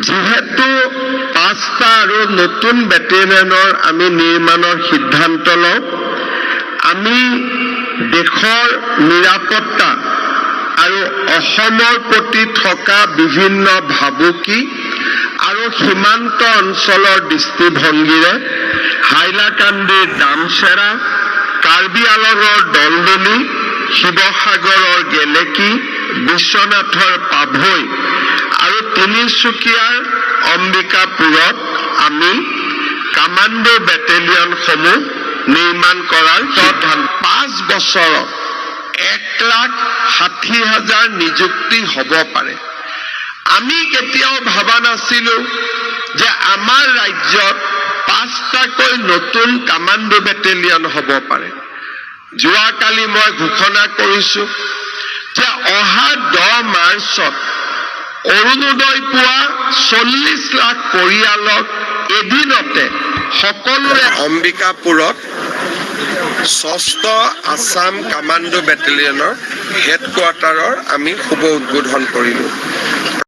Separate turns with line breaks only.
যেহেতু 5টা আৰু নতুন বেটেলিয়নৰ আমি নিৰ্মাণৰ সিদ্ধান্ত লওঁ, আমি দেশৰ নিৰাপত্তা আৰু অসমৰ প্ৰতি থকা বিভিন্ন ভাবুকি আৰু সীমান্ত অঞ্চলৰ দৃষ্টিভংগীৰে হাইলাকান্দিৰ দামচেৰা, কাৰ্বি আলঙৰ দলদলি, শিৱসাগৰৰ গেলেকী, বিশ্বনাথৰ পাভৈ আৰু তিনিচুকীয়াৰ অম্বিকাপুৰত আমি কামাণ্ডো বেটেলিয়নসমূহ নিৰ্মাণ কৰাৰ সিদ্ধান্ত। 5 বছৰত 1,60,000 নিযুক্তি হ'ব পাৰে। আমি কেতিয়াও ভাবা নাছিলো যে আমাৰ ৰাজ্যত 5টাকৈ নতুন কামাণ্ডো বেটেলিয়ন হ'ব পাৰে। যোৱাকালি মই ঘোষণা কৰিছো যে অহা 10 মাৰ্চত অৰুণোদয় পোৱা 40 লাখ পৰিয়ালক এদিনতে সকলোৰে অম্বিকাপুৰত 6ষ্ঠ আছাম কামাণ্ডো বেটেলিয়নৰ হেডকোৱাৰ্টাৰৰ আমি শুভ উদ্বোধন কৰিলোঁ।